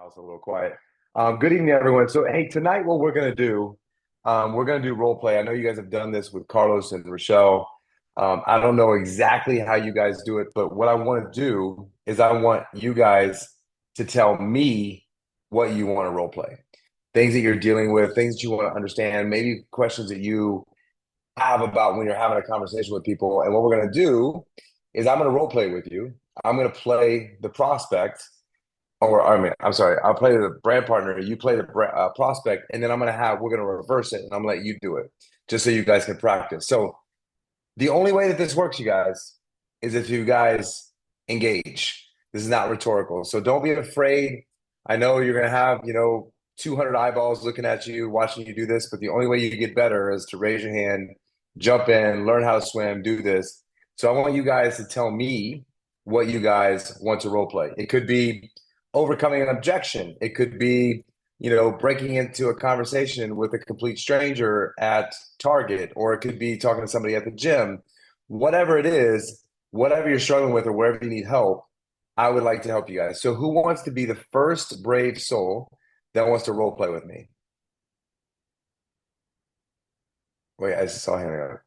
House a little quiet. Good evening, everyone. So, hey, tonight what we're gonna do role play. I know you guys have done this with Carlos and Rochelle. I don't know exactly how you guys do it, but what I want to do is I want you guys to tell me what you want to role play, things that you're dealing with, things that you want to understand, maybe questions that you have about when you're having a conversation with people. And what we're gonna do is I'm gonna role play with you. I'm gonna play the prospect or I mean, I'm sorry, I'll play the brand partner, you play the prospect, and then we're gonna reverse it, and I'm gonna let you do it, just so you guys can practice. So the only way that this works, you guys, is if you guys engage. This is not rhetorical, so don't be afraid. I know you're gonna have, 200 eyeballs looking at you, watching you do this, but the only way you get better is to raise your hand, jump in, learn how to swim, do this. So I want you guys to tell me what you guys want to role play. It could be overcoming an objection. It could be, breaking into a conversation with a complete stranger at Target, or it could be talking to somebody at the gym. Whatever it is, whatever you're struggling with or wherever you need help, I would like to help you guys. So who wants to be the first brave soul that wants to role play with me? Wait, I just saw him.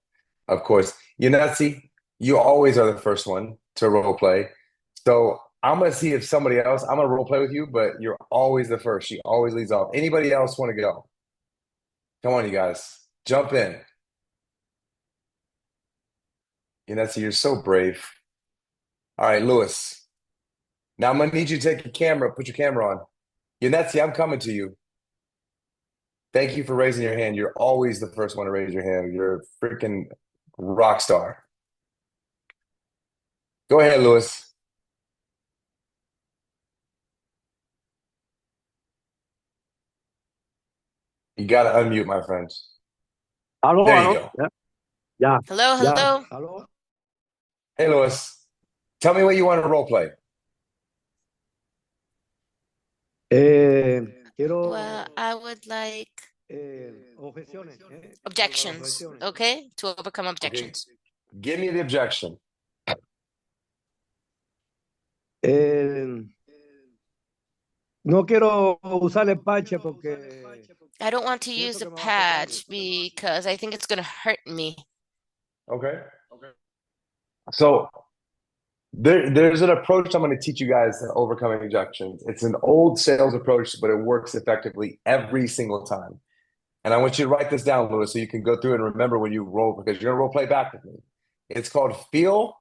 Of course. Yanetsi, you always are the first one to role play. So I'm gonna see if somebody else, I'm gonna role play with you, but you're always the first. She always leads off. Anybody else want to go? Come on, you guys. Jump in. Yanetsi, you're so brave. All right, Lewis. Now I'm gonna need you to take your camera, put your camera on. Yanetsi, I'm coming to you. Thank you for raising your hand. You're always the first one to raise your hand. You're a freaking rock star. Go ahead, Lewis. You gotta unmute, my friend. Aló, There you aló. go. Ya, ya, Hello, ya. hello. Aló. Hey, Lewis. Tell me what you want to role play. Quiero Well, I would like objeciones, por las objections, objeciones. okay? To overcome Okay. objections. Give me the objection. Eh, no quiero usar el parche porque I don't want to use pienso the que me va a afectar mucho. patch because I think it's going to hurt me. Okay. So there's an approach I'm going to teach you guys to overcoming objections. It's an old sales approach, but it works effectively every single time. And I want you to write this down, Lewis, so you can go through and remember when you roll, because you're going to role play back with me. It's called feel,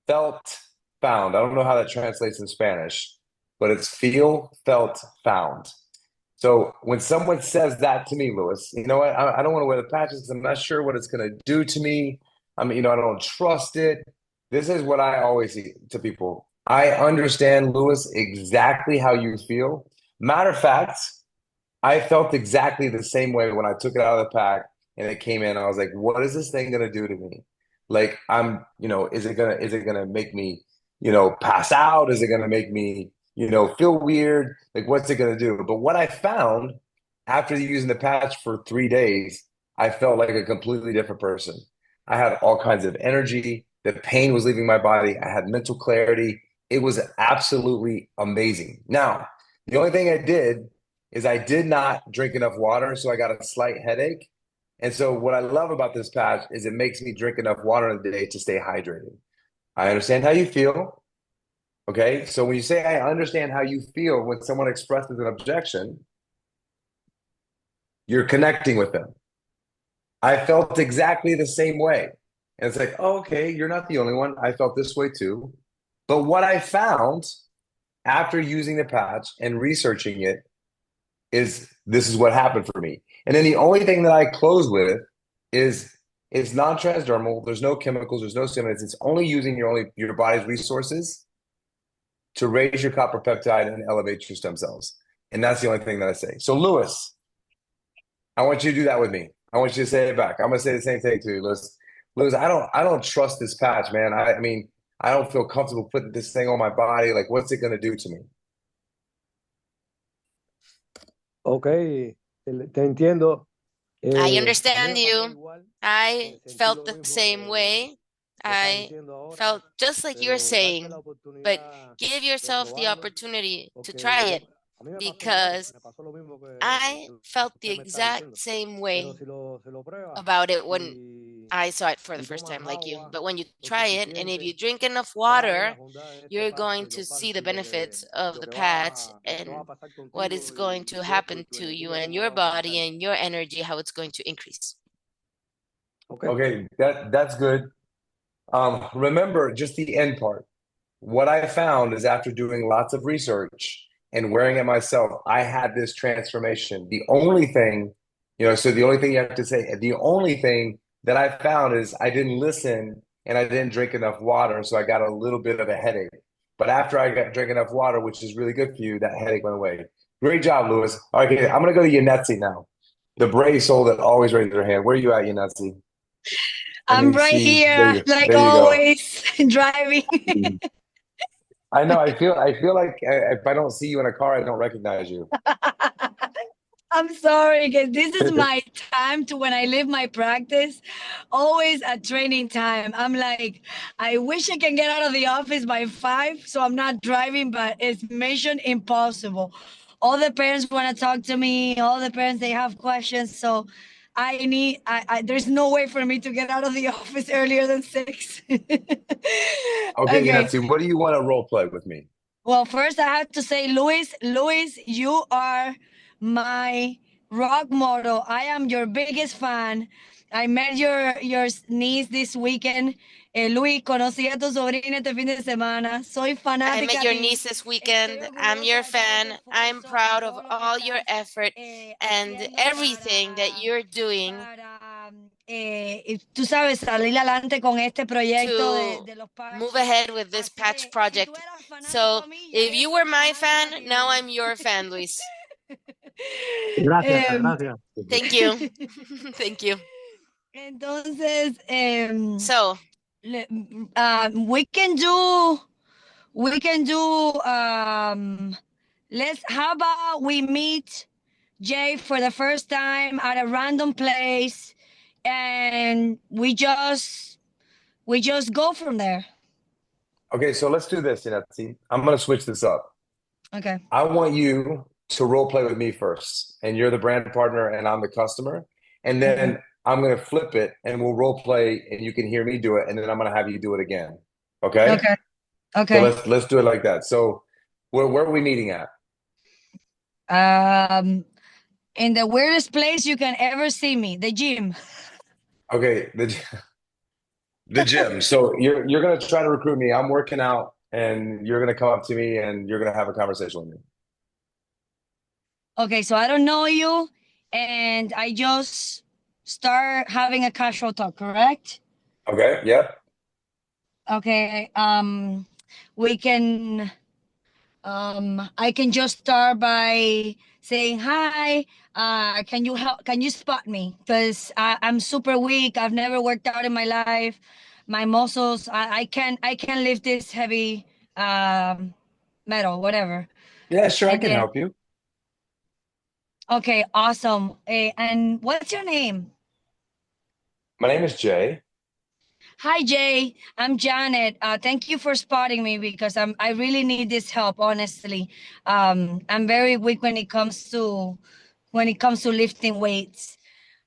felt, found. I don't know how that translates in Spanish, but it's feel, felt, found. So when someone says that to me, Lewis, you know what? I don't want to wear the patches because I'm not sure what it's going to do to me. I mean, I don't trust it. This is what I always say to people. I understand, Lewis, exactly how you feel. Matter of fact, I felt exactly the same way when I took it out of the pack and it came in. I was like, what is this thing gonna do to me? Like is it gonna make me, pass out? Is it gonna make me, feel weird? Like what's it gonna do? But what I found after using the patch for 3 days, I felt like a completely different person. I had all kinds of energy. The pain was leaving my body. I had mental clarity. It was absolutely amazing. Now, the only thing I did is I did not drink enough water, so I got a slight headache. And so what I love about this patch is it makes me drink enough water in the day to stay hydrated. I understand how you feel. Okay. So when you say I understand how you feel when someone expresses an objection, you're connecting with them. I felt exactly the same way. And it's like, oh, okay, you're not the only one. I felt this way too. But what I found after using the patch and researching it is this is what happened for me. And then the only thing that I close with is it's non-transdermal. There's no chemicals. There's no stimulants. It's only using your body's resources to raise your copper peptide and elevate your stem cells. And that's the only thing that I say. So Lewis, I want you to do that with me. I want you to say it back. I'm gonna say the same thing to you, Lewis. Lewis, I don't trust this patch, man. I mean, I don't feel comfortable putting this thing on my body. Like, what's it gonna do to me? Ok, te entiendo. I A mí understand me pasó you. igual. I Sentí felt lo the mismo same way. que estás I diciendo ahora, felt just like you're pero darte la saying, but oportunidad give de yourself the probarlo, opportunity to try porque it A mí me pasó igual, because me pasó lo mismo I que felt the usted me está exact diciendo. same Pero way si lo pruebas about it when y, I saw it for the y first tomas time, like you. agua But when you lo try it, and if suficiente, you drink enough vas a ver las water, bondades de este you're patch going to see the y benefits of lo the que patch lo que va a and pasar what is contigo going y to tu cuerpo y happen tu to you energía, and cómo your va a aumentar. body and your energy, how it's going to increase. Ok. Okay, that's good. Remember just the end part. What I found is after doing lots of research and wearing it myself, I had this transformation. The only thing, so the only thing you have to say, the only thing that I found is I didn't listen and I didn't drink enough water, so I got a little bit of a headache. But after I got drank enough water, which is really good for you, that headache went away. Great job, Lewis. Okay, I'm gonna go to Yanetsi now. The brave soul that always raised their hand. Where are you at, Yanetsi? Let I'm me right see. There here, you like there you go. always, driving. I know. I feel like if I don't see you in a car, I don't recognize you. I'm sorry, because this is my time to when I leave my practice, always at training time. I'm like, I wish I can get out of the office by 5, so I'm not driving, but it's mission impossible. All the parents want to talk to me. All the parents, they have questions. So there's no way for me to get out of the office earlier than 6. Okay, Okay. Yanetsi, what do you want to role play with me? Well, first I have to say, Luis, you are my rock model. I am your biggest fan. I met your niece this weekend. Luis, conocí a tu sobrina este fin de semana. Soy I met fanática your de ti. niece this Estoy weekend. I'm your orgullosa de todo tu fan. I'm esfuerzo y proud of todo lo que all your estás effort and haciendo everything that you're doing para tú sabes, salir adelante con este proyecto to de los move parches. ahead with this Así patch que si tú project. eras fanático So a mí, ya if eres you were my fanático a fan, ti, now Luis. I'm your fan, Luis. Gracias, Em, gracias. Thank you. Thank you. Entonces, So we can do, we can do, how about we meet Jay for the first time at a random place and we just go from there. Okay, so let's do this, Yanetsi. I'm going to switch this up. Okay. I want you to role play with me first, and you're the brand partner, and I'm the customer. And then I'm going to flip it, and we'll role play, and you can hear me do it, and then I'm going to have you do it again. Okay? Okay. So Okay. let's do it like that. So where are we meeting at? Um, in the weirdest place you can ever see me, the gym. Okay, the gym. So you're gonna try to recruit me. I'm working out, and you're gonna come up to me, and you're gonna have a conversation with me. Okay, so I don't know you, and I just start having a casual talk, correct? Okay. Yep. Okay. We can. I can just start by saying hi. Can you help? Can you spot me? Because I'm super weak. I've never worked out in my life. My muscles. I can't lift this heavy metal, whatever. Yeah, sure. I And can then, help you. okay, awesome. And what's your name? My name is Jay. Hi, Jay. I'm Janet. Thank you for spotting me because I really need this help, honestly. I'm very weak when it comes to lifting weights.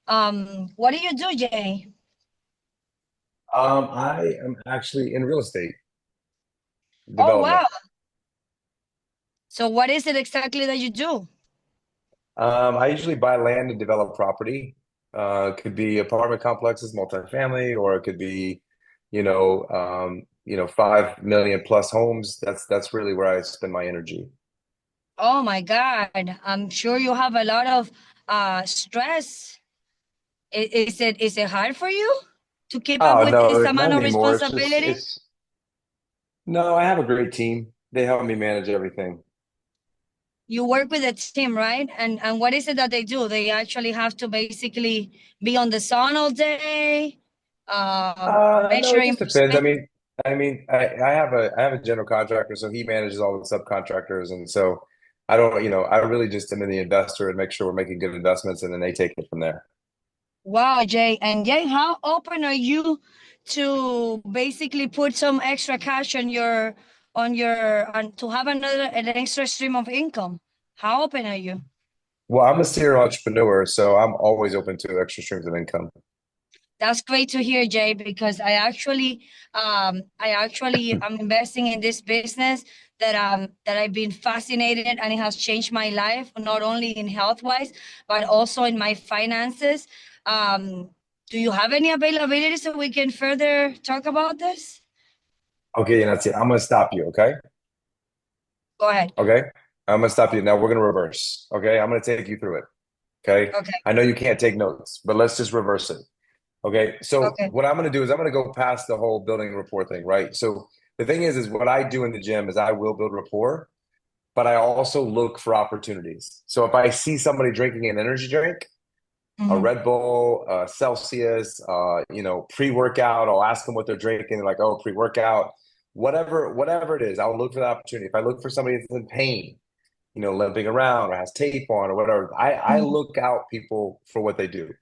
What do you do, Jay? I am actually in real estate Oh, wow. development. So what is it exactly that you do? I usually buy land and develop property. It could be apartment complexes, multifamily, or it could be, 5 million plus homes. That's really where I spend my energy. Oh my God. I'm sure you have a lot of stress. Is it hard for you to keep up Oh with this no, not amount of anymore. It's just responsibility? it's no, I have a great team. They help me manage everything. You work with a team, right? And what is it that they do? They actually have to basically be on the sun all day, No, it measuring just depends. percent. I have a general contractor, so he manages all the subcontractors, and so I don't, I really just am in the investor and make sure we're making good investments, and then they take it from there. Wow, Jay. And Jay, how open are you to basically put some extra cash on to have an extra stream of income? How open are you? Well, I'm a serial entrepreneur, so I'm always open to extra streams of income. That's great to hear, Jay, because I actually am investing in this business that I've been fascinated and it has changed my life, not only in health wise, but also in my finances. Um, do you have any availability so we can further talk about this? Okay, and that's it. I'm gonna stop you, okay? Go ahead. Okay? I'm gonna stop you. Now we're gonna reverse. Okay, I'm gonna take you through it. Okay. Okay. I know you can't take notes, but let's just reverse it. Okay. So Okay. what I'm gonna do is I'm gonna go past the whole building rapport thing, right? So the thing is what I do in the gym is I will build rapport, but I also look for opportunities. So if I see somebody drinking an energy drink, a Mhm. Red Bull, Celsius, pre-workout. I'll ask them what they're drinking. They're like, oh, pre-workout, whatever it is. I'll look for the opportunity. If I look for somebody that's in pain, limping around or has tape on or whatever, I Mhm. look out people for what they do.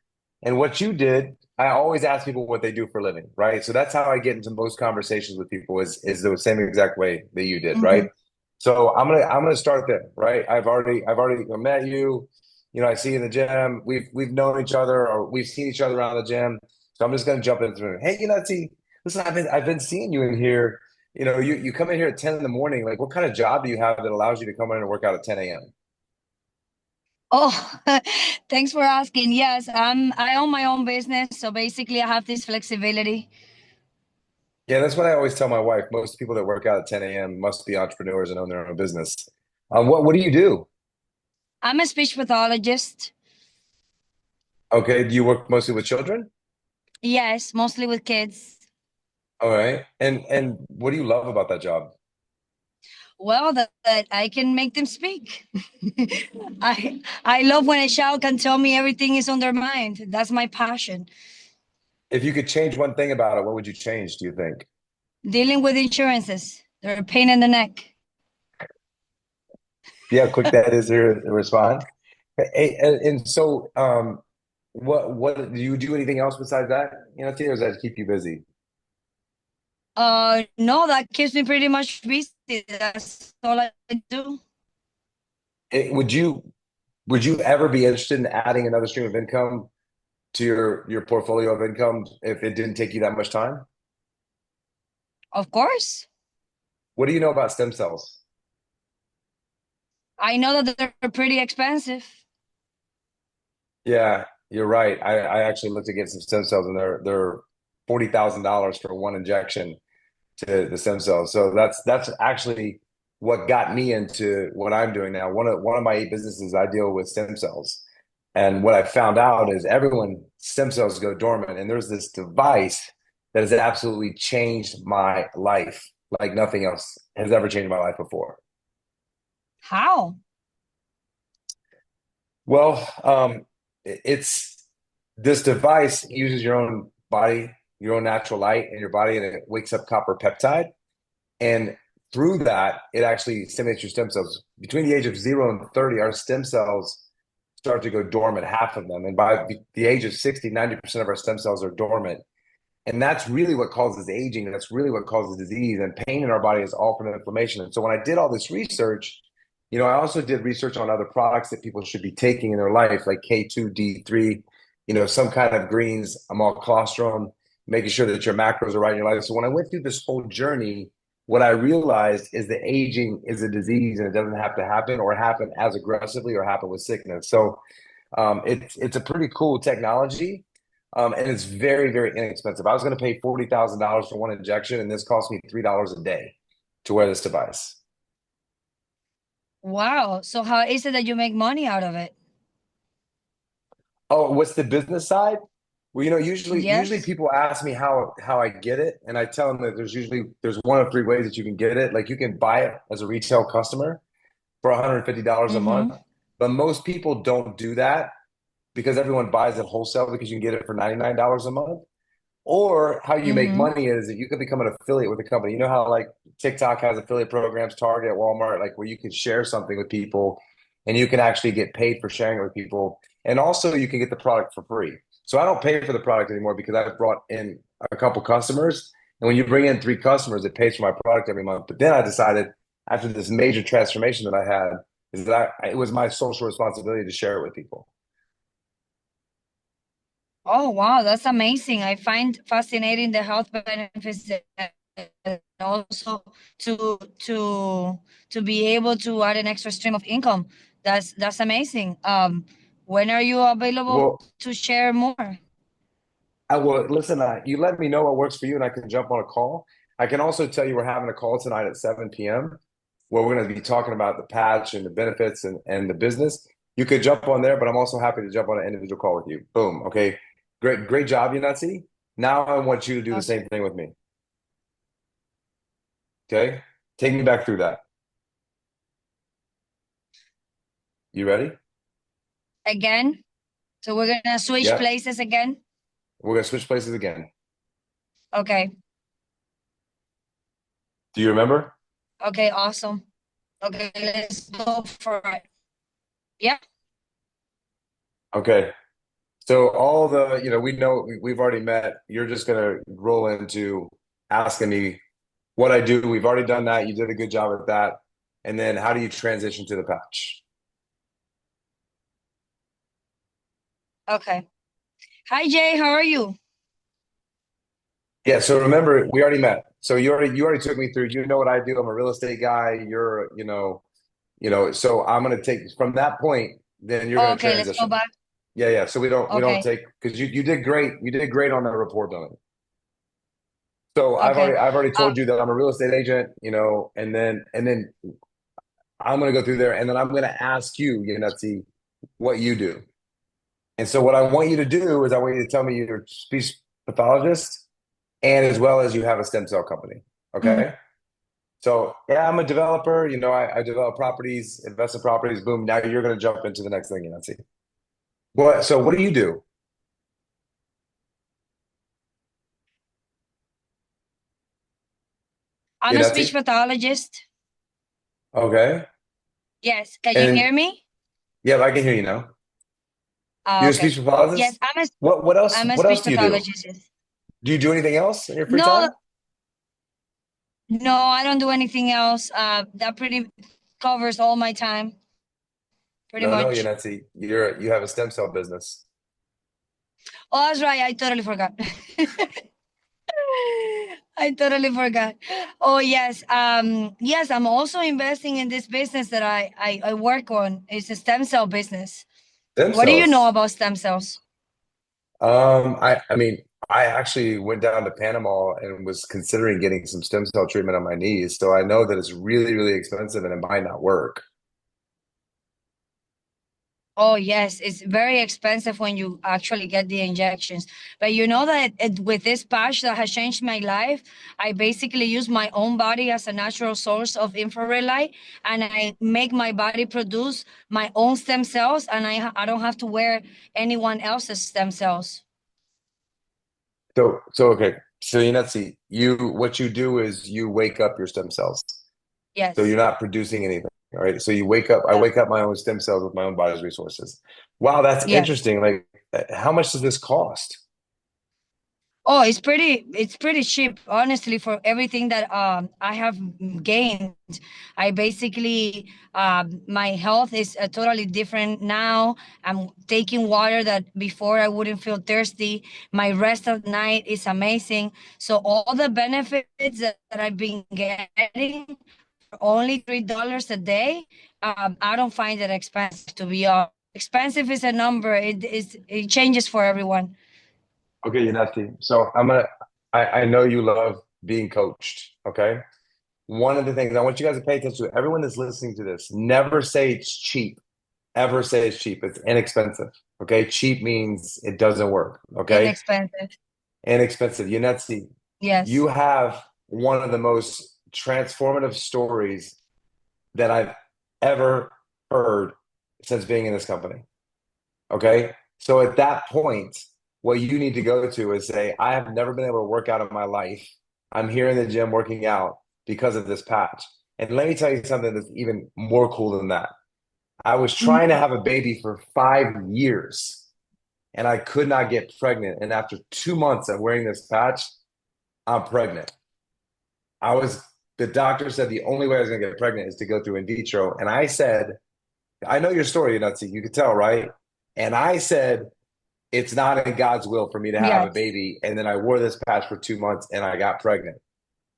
And what you did, I always ask people what they do for a living, right? So that's how I get into most conversations with people is the same exact way that you did, right? Mhm. So I'm gonna start there, right? I've already met you. I see you in the gym. We've known each other or we've seen each other around the gym. So I'm just gonna jump into it. Hey, see, listen, I've been seeing you in here. You come in here at 10 in the morning. Like, what kind of job do you have that allows you to come in and work out at 10 a.m.? Oh, thanks for asking. Yes, I own my own business, so basically I have this flexibility. Yeah, that's what I always tell my wife. Most people that work out at 10 a.m. must be entrepreneurs and own their own business. What do you do? I'm a speech pathologist. Okay, do you work mostly with children? Yes, mostly with kids. All right. And what do you love about that job? Well, that I can make them speak. I love when a child can tell me everything is on their mind. That's my passion. If you could change one thing about it, what would you change, do you think? Dealing with insurances, they're a pain in the neck. See how quick that is to respond? Hey, and so what do you do anything else besides that? Tia, or does that keep you busy? No, that keeps me pretty much busy. That's all I do. Eh, would you ever be interested in adding another stream of income to your portfolio of income if it didn't take you that much time? Of course. What do you know about stem cells? I know that they're pretty expensive. Yeah, you're right. I actually looked to get some stem cells, and they're $40,000 for one injection to the stem cells. So that's actually what got me into what I'm doing now. One of my 8 businesses, I deal with stem cells, and what I found out is everyone stem cells go dormant, and there's this device that has absolutely changed my life like nothing else has ever changed my life before. How? Well, it's this device uses your own body, your own natural light in your body, and it wakes up copper peptide. And through that, it actually stimulates your stem cells. Between the age of 0 and 30, our stem cells start to go dormant, half of them. And by the age of 60, 90% of our stem cells are dormant. And that's really what causes aging. That's really what causes disease. And pain in our body is all from inflammation. And so when I did all this research, I also did research on other products that people should be taking in their life, like K2, D3, some kind of greens, colostrum, making sure that your macros are right in your life. So when I went through this whole journey, what I realized is that aging is a disease and it doesn't have to happen or happen as aggressively or happen with sickness. So it's a pretty cool technology. And it's very, very inexpensive. I was going to pay $40,000 for one injection, and this cost me $3 a day to wear this device. Wow. So how is it that you make money out of it? Oh, what's the business side? Well, usually Yes. people ask me how I get it, and I tell them that there's one of 3 ways that you can get it. Like you can buy it as a retail customer for $150 a month, Mm-hmm. but most people don't do that because everyone buys it wholesale because you can get it for $99 a month. Or how you make Mm-hmm. money is that you can become an affiliate with a company. You know how like TikTok has affiliate programs, Target, Walmart, like where you can share something with people and you can actually get paid for sharing it with people. And also you can get the product for free. So I don't pay for the product anymore because I've brought in a couple customers. And when you bring in 3 customers, it pays for my product every month. But then I decided after this major transformation that I had, is that it was my social responsibility to share it with people. Oh, wow, that's amazing. I find fascinating the health benefits and also to be able to add an extra stream of income. That's amazing. When are you available Well, to share more? I will listen. You let me know what works for you, and I can jump on a call. I can also tell you we're having a call tonight at 7 p.m. where we're going to be talking about the patch and the benefits and the business. You could jump on there, but I'm also happy to jump on an individual call with you. Boom. Okay. Great job, Yanatsi. Now I want you to do the Okay. same thing with me. Okay. Take me back through that. You ready? Again, so we're gonna switch Yeah. places again. We're going to switch places again. Okay. Do you remember? Okay, awesome. Okay, let's go for it. Yeah. Okay. So all the, we know we've already met. You're just gonna roll into asking me what I do. We've already done that. You did a good job at that. And then how do you transition to the patch? Okay. Hi, Jay. How are you? Yeah, so remember we already met. So you already took me through, you know what I do. I'm a real estate guy. You're, so I'm gonna take from that point, then you're gonna Okay, let's go transition. back. Yeah. So we don't Okay. take because you did great. You did great on the report building. So I've Okay. already I've already Uh, told you that I'm a real estate agent, and then I'm going to go through there and then I'm going to ask you, Yanetsi, what you do. And so what I want you to do is I want you to tell me you're a speech pathologist and as well as you have a stem cell company. mhm. Okay. So yeah, I'm a developer. I develop properties, investment properties. Boom. Now you're going to jump into the next thing, Yanetsi. So what do you do, I'm a speech Yanetsi? pathologist. Okay. Yes. Can you And hear me? yeah, I can hear you now. You're a Okay. speech Yes, pathologist? What else? I'm a What else speech do you do? pathologist. Yes. Do you do anything else in your free No, time? no, I don't do anything else. That pretty covers all my time, pretty No, much. Yanetsi. You have a stem cell business. Oh, that's right. I totally forgot. I totally forgot. Oh yes. Yes, I'm also investing in this business that I work on. It's a stem cell business. Stem What do you know cells. about stem cells? I mean, I actually went down to Panama and was considering getting some stem cell treatment on my knees. So I know that it's really, really expensive and it might not work. Oh, yes, it's very expensive when you actually get the injections. But you know that with this patch that has changed my life, I basically use my own body as a natural source of infrared light, and I make my body produce my own stem cells, and I don't have to wear anyone else's stem cells. So okay. So Yanetsi, what you do is you wake up your stem cells. So you're Yes. not producing anything. All right. So I Yeah. wake up my own stem cells with my own body's resources. Wow, that's Yes. interesting. Like, how much does this cost? Oh, it's pretty cheap, honestly, for everything that I have gained. I basically my health is totally different now. I'm taking water that before I wouldn't feel thirsty. My rest at night is amazing. So all the benefits that I've been getting for only $3 a day, I don't find it expensive, to be honest. Expensive is a number. It changes for everyone. Okay, Yanetsi. So I know you love being coached. Okay. One of the things I want you guys to pay attention to, everyone that's listening to this, never say it's cheap. Ever say it's cheap. It's inexpensive. Okay. Cheap means it doesn't work. Okay. Inexpensive. Inexpensive. Yanetsi, Yes. you have one of the most transformative stories that I've ever heard since being in this company. Okay. So at that point, what you need to go to is say, I have never been able to work out in my life. I'm here in the gym working out because of this patch. And let me tell you something that's even more cool than that. I was trying to Mhm. have a baby for 5 years and I could not get pregnant. And after 2 months of wearing this patch, I'm pregnant. I was, the doctor said the only way I was going to get pregnant is to go through in vitro. And I said, I know your story, Nutsy. You could tell, right? And I said, it's not in God's will for me to have a Yes. baby. And then I wore this patch for 2 months and I got pregnant.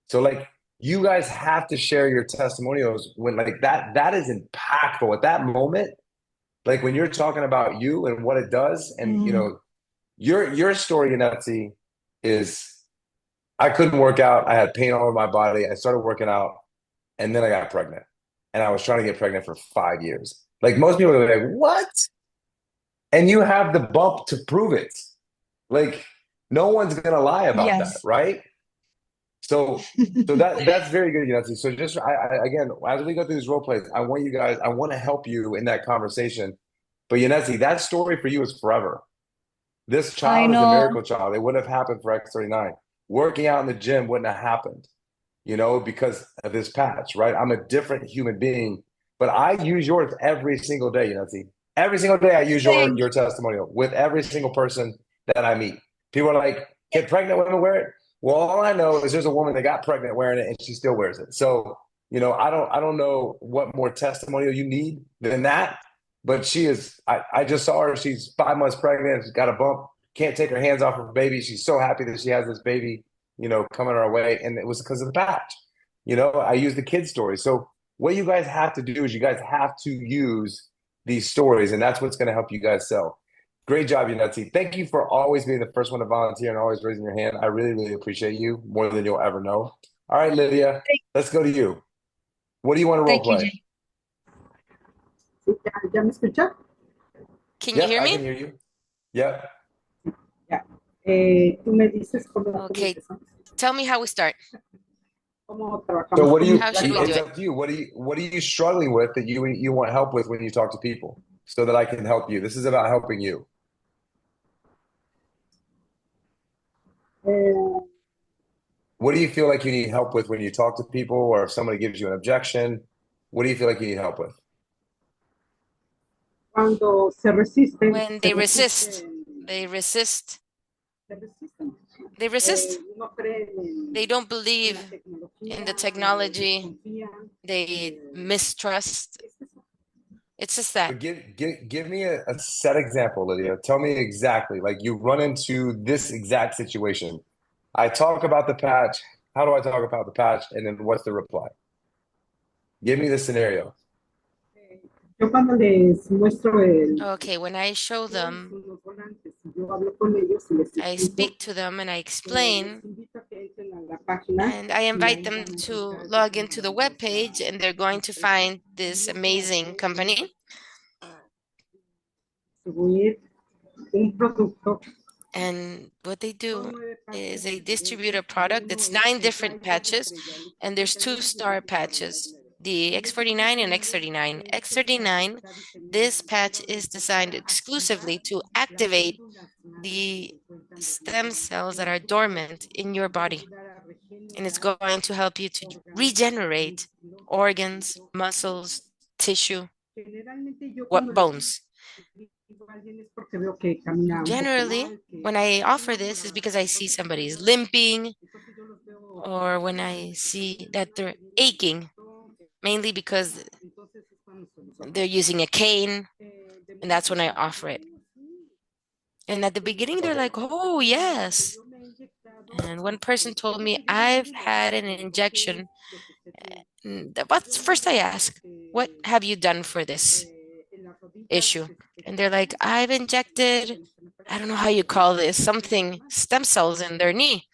So like you guys have to share your testimonials when like that is impactful at that moment. Like when you're talking about you and what it does, and you Mm. know, your story, Nutsy, is I couldn't work out. I had pain all over my body. I started working out and then I got pregnant. And I was trying to get pregnant for 5 years. Like most people are like, what? And you have the bump to prove it. Like no one's gonna lie about that, Yes. right? So that's very good, Yancy. So just again, as we go through these role plays, I want you guys, I want to help you in that conversation. But Yancy, that story for you is forever. This I child is a know. miracle child. It wouldn't have happened for X39. Working out in the gym wouldn't have happened, you know, because of this patch, right? I'm a different human being, but I use yours every single day, Yancy. Every single day I use Thank your testimonial with every single person that I meet. People are like, can pregnant women wear it? Well, all I know is there's a woman that got pregnant wearing it and she still wears it. So, you know, I don't know what more testimonial you need than that. But she is, I just saw her. She's 5 months pregnant. She's got a bump. Can't take her hands off her baby. She's so happy that she has this baby, you know, coming our way. And it was because of the patch. You know, I use the kid story. So what you guys have to do is you guys have to use these stories, and that's what's going to help you guys sell. Great job, Yanetsi. Thank you for always being the first one to volunteer and always raising your hand. I really, really appreciate you more than you'll ever know. All right, Lydia, let's go to you. What do you want to role thank you, play? Jay. ¿Ya me escucha? Can you Yep, hear I me? can hear you. Yep. Ya. Tú me dices cómo Okay. empezamos, Tell me how we start. cómo So trabajamos what do con you? How should we do It's it? up to you. What are you struggling with that you want help with when you talk to people, so that I can help you? This is about helping you. Eh, What do you feel like you need help with when you talk to people, or if somebody gives you an objection? What do you feel like you need help with? cuando se resisten, When they resist, they resist, se resisten. they resist. No creen They en don't la believe in the technology. desconfían. They mistrust. Es eso. It's just that. But give me a set example, Lydia. Tell me exactly, like you run into this exact situation. I talk about the patch. How do I talk about the patch? And then what's the reply? Give me the scenario. Yo cuando les muestro Okay, when I show them, los volantes, yo hablo con ellos y les I explico. speak to them and I Les explain, invito a que entren a la página and I y invite ahí them van a to encontrar log into the web esta page, and they're going to empresa. find this amazing company. Distribuir un producto. And what they Son do 9 is patches they distribute a diferentes. product. It's Uno es 9 el different blanco, el patches, estrella, and there's 2 el star X39 patches, y the el X49 and X39. X39, this patch is designed exclusively to activate the stem cells that are dormant in your body, and it's going to help you to regenerate organs, muscles, tissue, Generalmente yo what cuando les bones. digo a alguien es porque veo que camina un poco Generally, mal, que when I tiene offer una this is morada. because I see Entonces, somebody's limping, entonces yo los veo or when I see that they're aching, mainly because entonces es cuando se los ofrezco. they're using a cane, De and that's when I momento, offer it. sí, And at the beginning, they're like, oh, yes. yo me he inyectado, And one person told me, yo les I've digo, had an lo que injection. usted tiene. What's first I ask, what have you done for this En las rodillas, issue? And they're like, I've injected, I don't know how you call this, something, stem cells in their knee.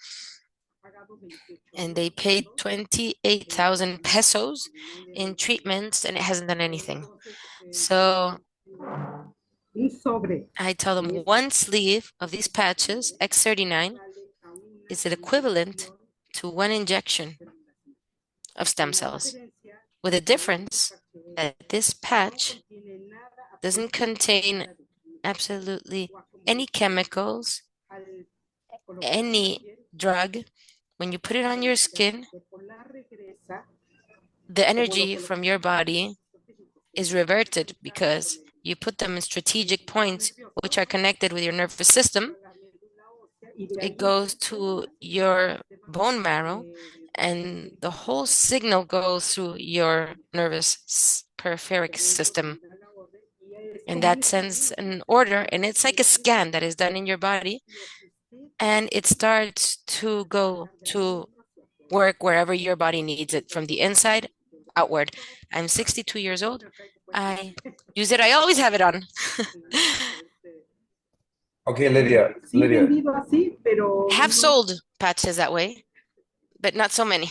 pagado 28 And they paid 28,000 pesos in treatments, and it hasn't done anything. So un sobre I tell them one sleeve of these patches, X39, is the equivalent to one injection of stem cells, with a difference that this patch doesn't contain absolutely any chemicals, any drug. When you put it on your skin, the energy from your body is reverted because you put them in strategic points which are connected with your nervous system. It goes to your bone marrow, and the whole signal goes through your nervous peripheral system. and that sends an order, and it's like a scan that is done in your body, and it starts to go to work wherever your body needs it from the inside outward. I'm 62 years old. I use it. I always have it on. Okay, Lydia, Sí, he Lydia. vendido así, pero I have no- sold patches that way, but not so many.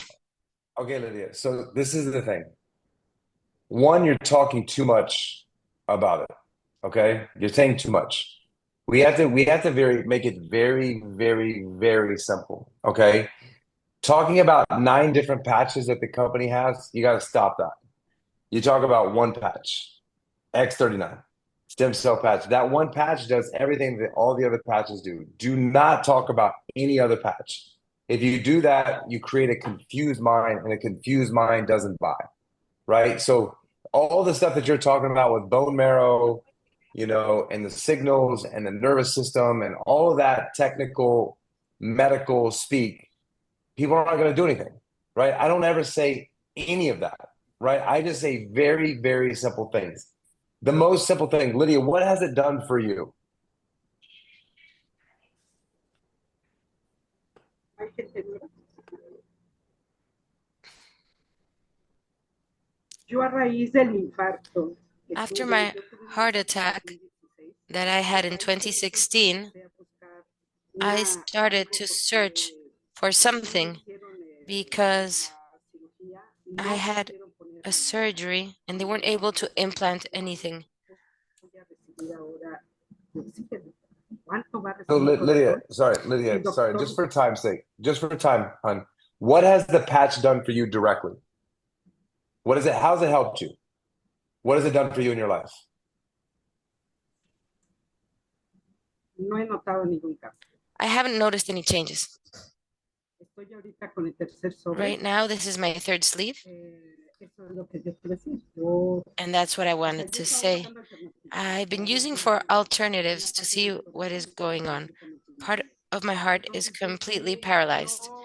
Okay, Lydia. So this is the thing. One, you're talking too much about it. Okay? You're saying too much. We have to make it very, very, very simple. Okay? Talking about 9 different patches that the company has, you got to stop that. You talk about one patch, X39, stem cell patch. That one patch does everything that all the other patches do. Do not talk about any other patch. If you do that, you create a confused mind, and a confused mind doesn't buy, right? So all the stuff that you're talking about with bone marrow, and the signals and the nervous system and all of that technical medical speak, people aren't going to do anything, right? I don't ever say any of that, right? I just say very, very simple things. The most simple thing, Lydia, what has it done for you? hay gente nueva. Yo a raíz del infarto que After tuve, my yo tuve un heart infarto en attack 2016, that I had a in raíz de eso 2016, empecé a buscar I algo started to search porque for no me something hicieron because la cirugía, I no had quisieron a ponerme surgery and they weren't able to implant anything. voy a recibir ahora de oxígeno. ¿Cuánto va a So recibir, Lydia, corazón? sorry, El Lydia, sorry, doctor just for time's sake, just for time, hon. What has the patch done for you directly? What is it? How's it helped you? What has it done for you in your life? no he notado ningún cambio. I haven't noticed any changes. Estoy ahorita con el tercer sobre. Right now, this is my third sleeve, Eso es lo que yo quiero decir. Yo, and that's what I o sea, wanted yo to estaba say. buscando alternativas. I've been Realmente using for en alternatives la to parte see de mi what is corazón going está on. completamente Part inválido. of my heart is Entonces completely yo, paralyzed. yo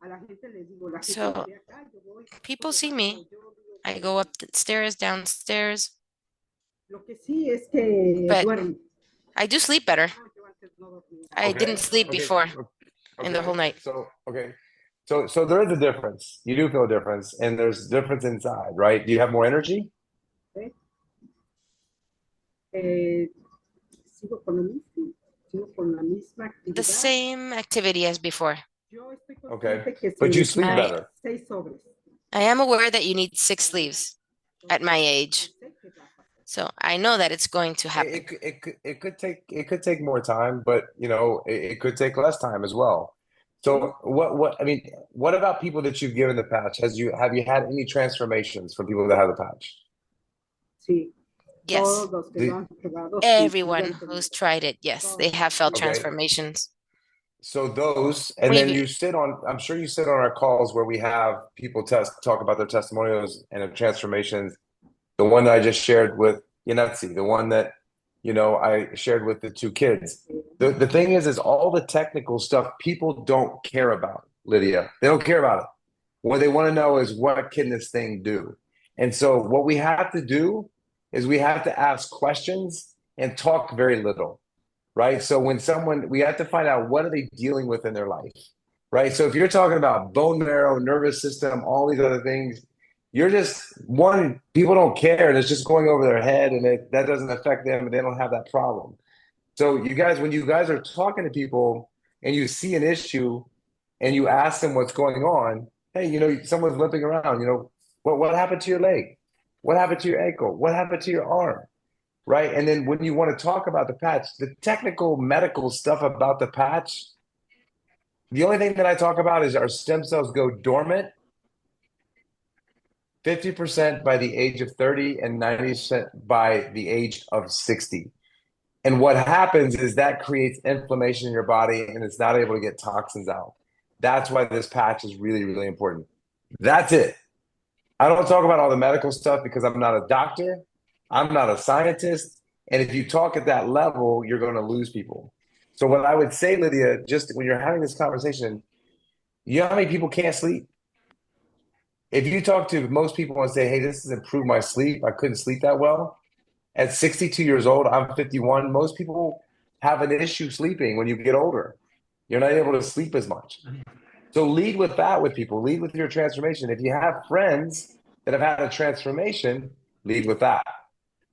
a la gente le digo, la gente me So ve acá, yo voy, people see bajo, me. yo digo I que go up the stairs, downstairs, lo que sí es que but duermo. I do sleep better. Yo antes no dormía. I Okay, didn't sleep okay, before in the okay. whole night. So, okay. So there is a difference. You do feel a difference, and there's difference inside, right? Do you have more energy? ¿Sí? Eh, sigo con lo mismo, sigo con la misma The actividad. same activity as before. Yo estoy Okay, consciente que but se you sleep I- better. 6 sobres. I am aware that you need 6 sleeves at my age. Sé que va a pasar. So I know that it's going to happen. It could take more time, but it could take less time as well. So what about people that you've given the patch? Have you had any transformations from people that have the patch? Sí, Yes. todos los que The- lo han probado, sí, Everyone lo han who's tenido. tried it, yes, they have felt Okay. transformations. So those, and then Maybe. I'm sure you sit on our calls where we have people talk about their testimonials and their transformations. The one that I just shared with Yanetsi, the one that, I shared with the 2 kids. The thing is all the technical stuff people don't care about, Lydia. They don't care about it. What they want to know is what can this thing do? And so what we have to do is we have to ask questions and talk very little, right? So we have to find out what are they dealing with in their life, right? So if you're talking about bone marrow, nervous system, all these other things, you're just people don't care, and it's just going over their head, and that doesn't affect them, and they don't have that problem. So when you guys are talking to people and you see an issue and you ask them what's going on, hey, someone's limping around, what happened to your leg? What happened to your ankle? What happened to your arm? Right? And then when you want to talk about the patch, the technical medical stuff about the patch, the only thing that I talk about is our stem cells go dormant 50% by the age of 30 and 90% by the age of 60. And what happens is that creates inflammation in your body, and it's not able to get toxins out. That's why this patch is really, really important. That's it. I don't talk about all the medical stuff because I'm not a doctor. I'm not a scientist. And if you talk at that level, you're going to lose people. So what I would say, Lydia, just when you're having this conversation, you know how many people can't sleep? If you talk to most people and say, hey, this has improved my sleep, I couldn't sleep that well, At 62 years old, I'm 51. Most people have an issue sleeping when you get older. You're not able to sleep as much. So lead with that with people. Lead with your transformation. If you have friends that have had a transformation, lead with that,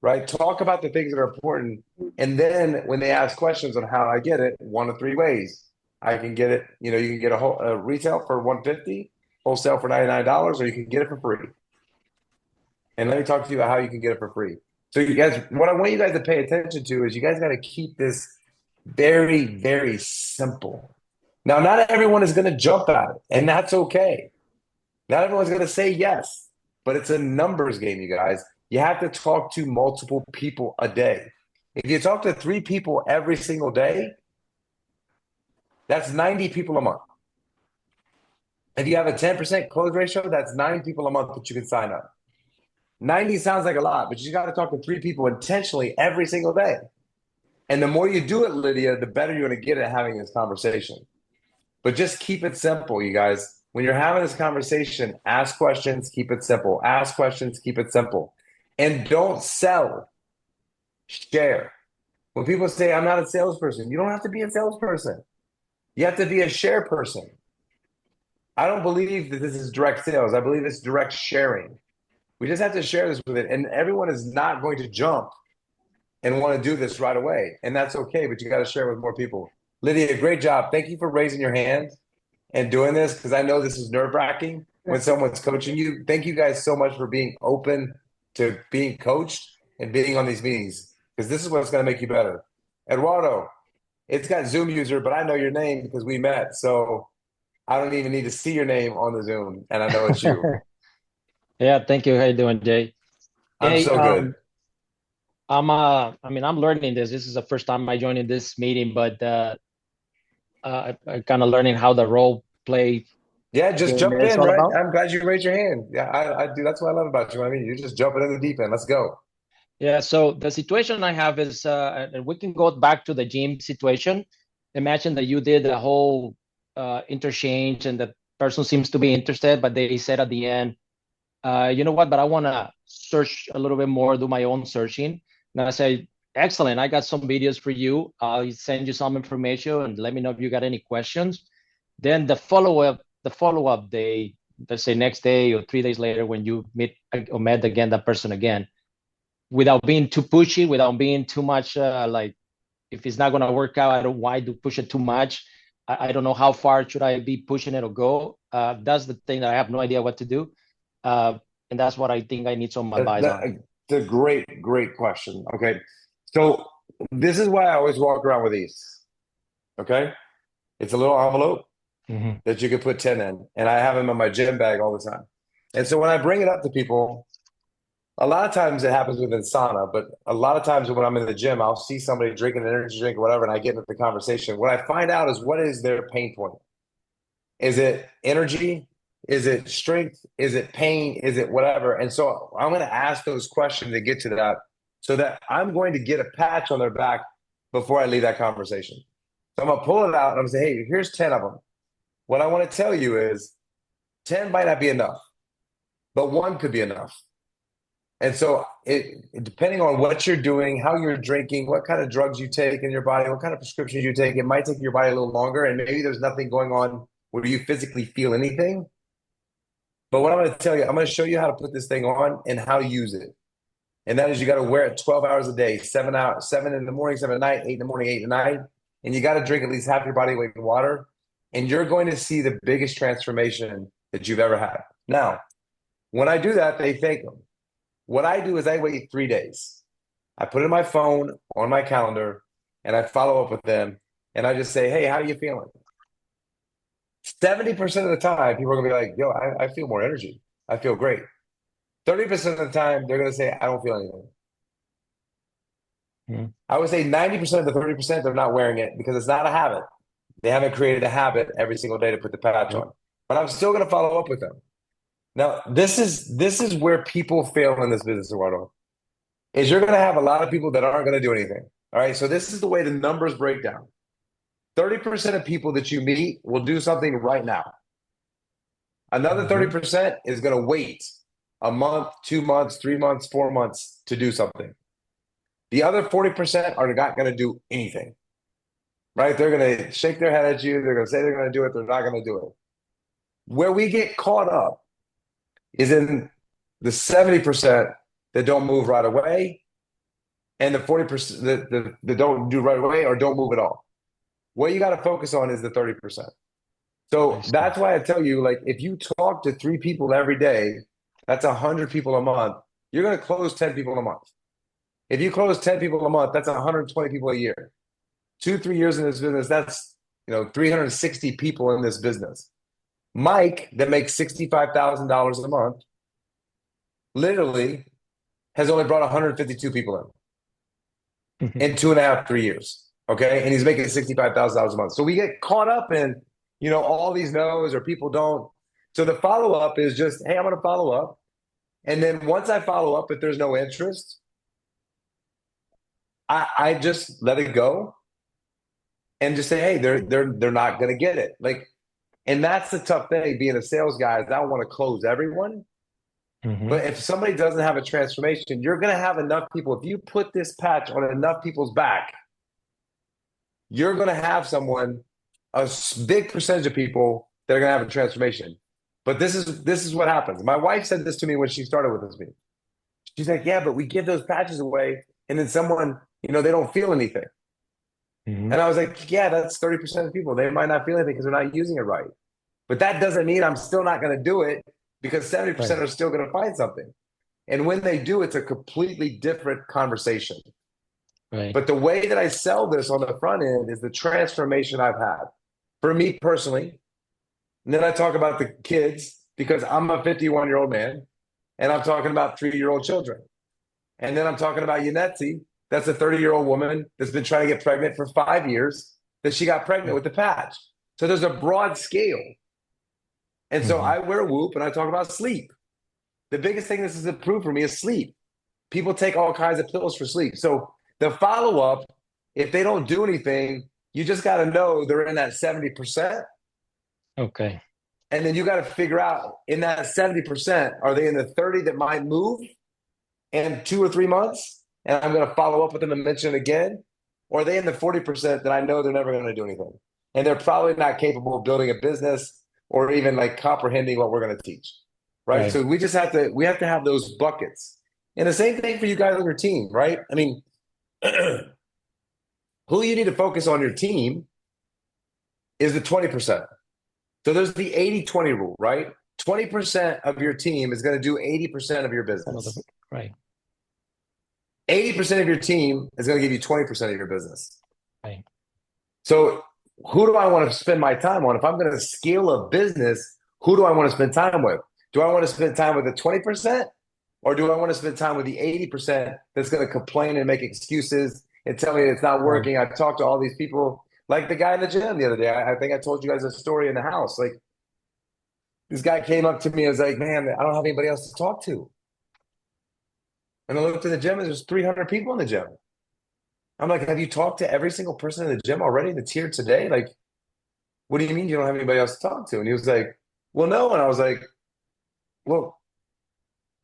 right? Talk about the things that are important. And then when they ask questions on how I get it, one of three ways. I can get it, you know, you can get a retail for 150, wholesale for $99, or you can get it for free. And let me talk to you about how you can get it for free. So you guys, what I want you guys to pay attention to is you guys got to keep this very, very simple. Now, not everyone is going to jump at it, and that's okay. Not everyone's going to say yes, but it's a numbers game, you guys. You have to talk to multiple people a day. If you talk to 3 people every single day, that's 90 people a month. If you have a 10% close ratio, that's 9 people a month that you can sign up. 90 sounds like a lot, but you got to talk to 3 people intentionally every single day. And the more you do it, Lydia, the better you're going to get at having this conversation. But just keep it simple, you guys. When you're having this conversation, ask questions, keep it simple. Ask questions, keep it simple. And don't sell, share. When people say, I'm not a salesperson, you don't have to be a salesperson. You have to be a share person. I don't believe that this is direct sales. I believe it's direct sharing. We just have to share this with it. And everyone is not going to jump and want to do this right away. And that's okay, but you got to share with more people. Lydia, great job. Thank you for raising your hand and doing this, because I know this is nerve-wracking when someone's coaching you. Thank you guys so much for being open to being coached and being on these meetings, because this is what's going to make you better. Eduardo, it's got Zoom user, but I know your name because we met. So I don't even need to see your name on the Zoom, and I know it's you. Yeah, thank you. How you doing, Jay? I'm Hey, so good. I mean, I'm learning this. This is the first time I joined in this meeting, but I'm kind of learning how the role play Yeah, just game jump is in, all right? about. I'm glad you raised your hand. Yeah, I do. That's what I love about you. I mean, you're just jumping in the deep end. Let's go. Yeah, so the situation I have is, and we can go back to the gym situation. Imagine that you did a whole interchange and the person seems to be interested, but they said at the end, you know what, but I want to search a little bit more, do my own searching. And I say, excellent, I got some videos for you. I'll send you some information and let me know if you got any questions. Then the follow-up day, let's say next day or 3 days later, when you meet or met again that person again, without being too pushy, without being too much like, if it's not going to work out, I don't why do push it too much. I don't know how far should I be pushing it or go. That's the thing that I have no idea what to do. And that's what I think I need some advice on. It's a great, great question. Okay. So this is why I always walk around with these. Okay. It's a little envelope that you can put 10 in. And I have them in my gym bag all the time. And so when I bring it up to people, a lot of times it happens within sauna, but a lot of times when I'm in the gym, I'll see somebody drinking an energy drink or whatever, and I get into the conversation. What I find out is, what is their pain point? Is it energy? Is it strength? Is it pain? Is it whatever? And so I'm going to ask those questions to get to that, so that I'm going to get a patch on their back before I leave that conversation. So I'm going to pull it out and I'm going to say, hey, here's 10 of them. What I want to tell you is 10 might not be enough, but 1 could be enough. And so depending on what you're doing, how you're drinking, what kind of drugs you take in your body, what kind of prescriptions you take, it might take your body a little longer. And maybe there's nothing going on where you physically feel anything. But what I'm going to tell you, I'm going to show you how to put this thing on and how to use it. And that is, you got to wear it 12 hours a day, 7 hours, 7 in the morning, 7 at night, 8 in the morning, 8 at night. And you got to drink at least half your body weight in water. And you're going to see the biggest transformation that you've ever had. Now, when I do that, they thank them. What I do is I wait 3 days. I put it in my phone, on my calendar, and I follow up with them. And I just say, hey, how are you feeling? 70% of the time, people are going to be like, yo, I feel more energy. I feel great. 30% of the time, they're going to say, I don't feel anything. I would say 90% of the 30%, they're not wearing it because it's not a habit. They haven't created a habit every single day to put the patch on. But I'm still going to follow up with them. Now, this is where people fail in this business, Eduardo, is you're going to have a lot of people that aren't going to do anything. All right. So this is the way the numbers break down. 30% of people that you meet will do something right now. Another 30% is going to wait a month, 2 months, 3 months, 4 months to do something. The other 40% are not going to do anything, right? They're going to shake their head at you. They're going to say they're going to do it. They're not going to do it. Where we get caught up is in the 70% that don't move right away and the 40% that don't do right away or don't move at all. What you got to focus on is the 30%. So that's why I tell you, like, if you talk to 3 people every day, that's 100 people a month. You're going to close 10 people a month. If you close 10 people a month, that's 120 people a year. 2-3 years in this business, that's 360 people in this business. Mike, that makes $65,000 a month, literally has only brought 152 people in 2.5, 3 years. Okay. And he's making $65,000 a month. So we get caught up in, all these no's or people don't. So the follow up is just, hey, I'm going to follow up. And then once I follow up, if there's no interest, I just let it go and just say, hey, they're not going to get it. Like, and that's the tough thing being a sales guy is I don't want to close everyone. But if somebody doesn't have a transformation, you're going to have enough people. If you put this patch on enough people's back, you're going to have a big percentage of people that are going to have a transformation. But this is what happens. My wife said this to me when she started with me. She's like, yeah, but we give those patches away, and then someone, they don't feel anything. And I was like, yeah, that's 30% of people. They might not feel anything because they're not using it right. But that doesn't mean I'm still not going to do it because 70% are still going to find something. And when they do, it's a completely different conversation. Right. But the way that I sell this on the front end is the transformation I've had for me personally. And then I talk about the kids because I'm a 51-year-old man and I'm talking about 3-year-old children. And then I'm talking about Yanetzi. That's a 30-year-old woman that's been trying to get pregnant for 5 years that she got pregnant with the patch. So there's a broad scale. And so I wear Whoop and I talk about sleep. The biggest thing this has improved for me is sleep. People take all kinds of pills for sleep. So the follow-up, if they don't do anything, you just got to know they're in that 70%. Okay. And then you got to figure out in that 70%, are they in the 30 that might move in 2 or 3 months? And I'm going to follow up with them and mention it again. Or are they in the 40% that I know they're never going to do anything? And they're probably not capable of building a business or even like comprehending what we're going to teach. Right. So we have to have those buckets. And the same thing for you guys on your team, right? I mean, who you need to focus on your team is the 20%. So there's the 80-20 rule, right? 20% of your team is going to do 80% of your business. Right. 80% of your team is going to give you 20% of your business. Right. So who do I want to spend my time on? If I'm going to scale a business, who do I want to spend time with? Do I want to spend time with the 20%? Or do I want to spend time with the 80% that's going to complain and make excuses and tell me it's not working? I've talked to all these people, like the guy in the gym the other day. I think I told you guys a story in the house. Like, this guy came up to me and was like, man, I don't have anybody else to talk to. And I looked at the gym and there's 300 people in the gym. I'm like, have you talked to every single person in the gym already that's here today? Like, what do you mean you don't have anybody else to talk to? And he was like, well, no. And I was like, well,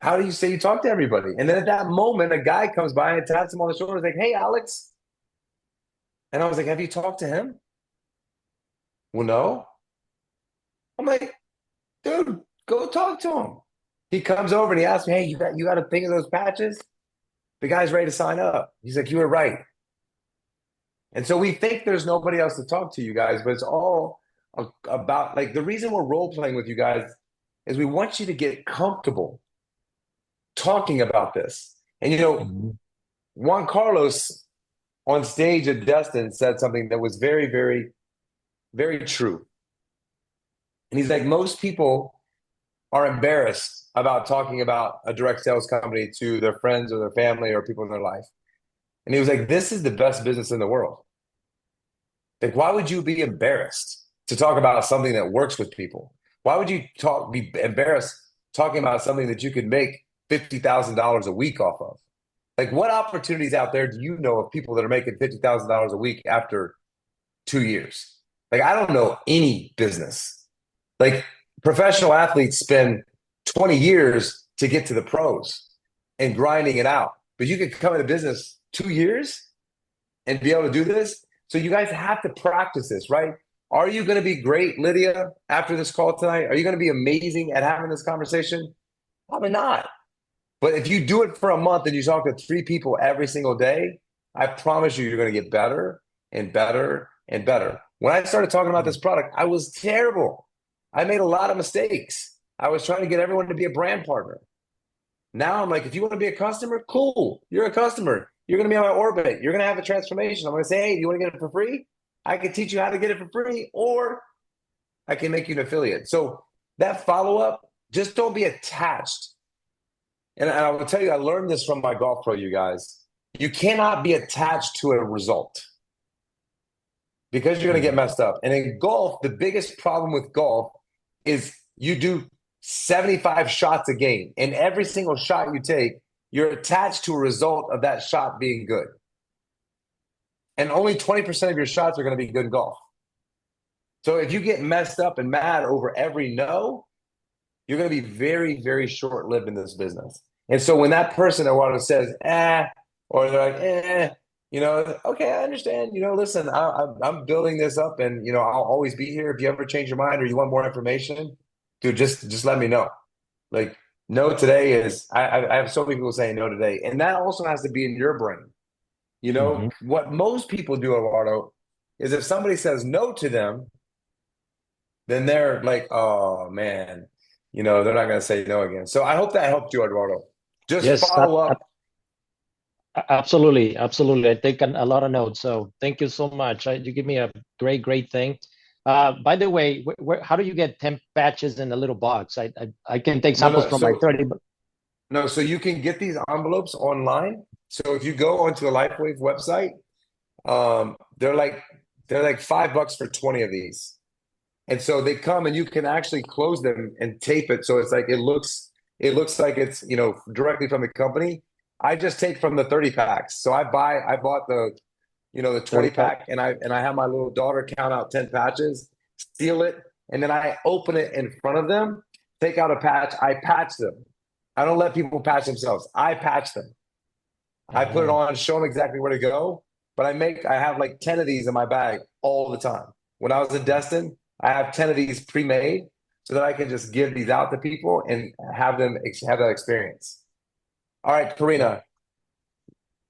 how do you say you talk to everybody? And then at that moment, a guy comes by and taps him on the shoulder and is like, hey, Alex. And I was like, have you talked to him? Well, no. I'm like, dude, go talk to him. He comes over and he asks me, hey, you got a thing of those patches? The guy's ready to sign up. He's like, you were right. And so we think there's nobody else to talk to, you guys, but it's all about, like, the reason we're role playing with you guys is we want you to get comfortable talking about this. And, Juan Carlos on stage at Destin said something that was very, very, very true. And he's like, most people are embarrassed about talking about a direct sales company to their friends or their family or people in their life. And he was like, this is the best business in the world. Like, why would you be embarrassed to talk about something that works with people? Why would you be embarrassed talking about something that you could make $50,000 a week off of? Like, what opportunities out there do you know of people that are making $50,000 a week after 2 years? Like, I don't know any business. Like, professional athletes spend 20 years to get to the pros and grinding it out. But you could come into business 2 years and be able to do this. So you guys have to practice this, right? Are you going to be great, Lydia, after this call tonight? Are you going to be amazing at having this conversation? Probably not. But if you do it for a month and you talk to 3 people every single day, I promise you, you're going to get better and better and better. When I started talking about this product, I was terrible. I made a lot of mistakes. I was trying to get everyone to be a brand partner. Now I'm like, if you want to be a customer, cool. You're a customer. You're going to be on my orbit. You're going to have a transformation. I'm going to say, hey, do you want to get it for free? I can teach you how to get it for free, or I can make you an affiliate. So that follow-up, just don't be attached. And I will tell you, I learned this from my golf pro, you guys. You cannot be attached to a result because you're going to get messed up. And in golf, the biggest problem with golf is you do 75 shots a game. And every single shot you take, you're attached to a result of that shot being good. And only 20% of your shots are going to be good in golf. So if you get messed up and mad over every no, you're going to be very, very short-lived in this business. And so when that person at water says, or they're like, okay, I understand. Listen, I'm building this up, and I'll always be here. If you ever change your mind or you want more information, dude, just let me know. Like, no today is I have so many people saying no today, and that also has to be in your brain. What most people do, Eduardo, is if somebody says no to them, then they're like, oh man, they're not going to say no again. So I hope that helped you, Eduardo. Just follow up. Absolutely. I take a lot of notes. So thank you so much. You give me a great thing. By the way, how do you get 10 patches in a little box? I can take samples from my 30. No, so you can get these envelopes online. So if you go onto the LifeWave website, they're like $5 for 20 of these. And so they come and you can actually close them and tape it. So it's like, it looks like it's, directly from the company. I just take from the 30 packs. So I bought the 20 pack and I have my little daughter count out 10 patches, seal it. And then I open it in front of them, take out a patch. I patch them. I don't let people patch themselves. I patch them. I put it on, show them exactly where to go. But I have like 10 of these in my bag all the time. When I was in Destin, I have 10 of these pre-made so that I can just give these out to people and have them have that experience. All right, Karina,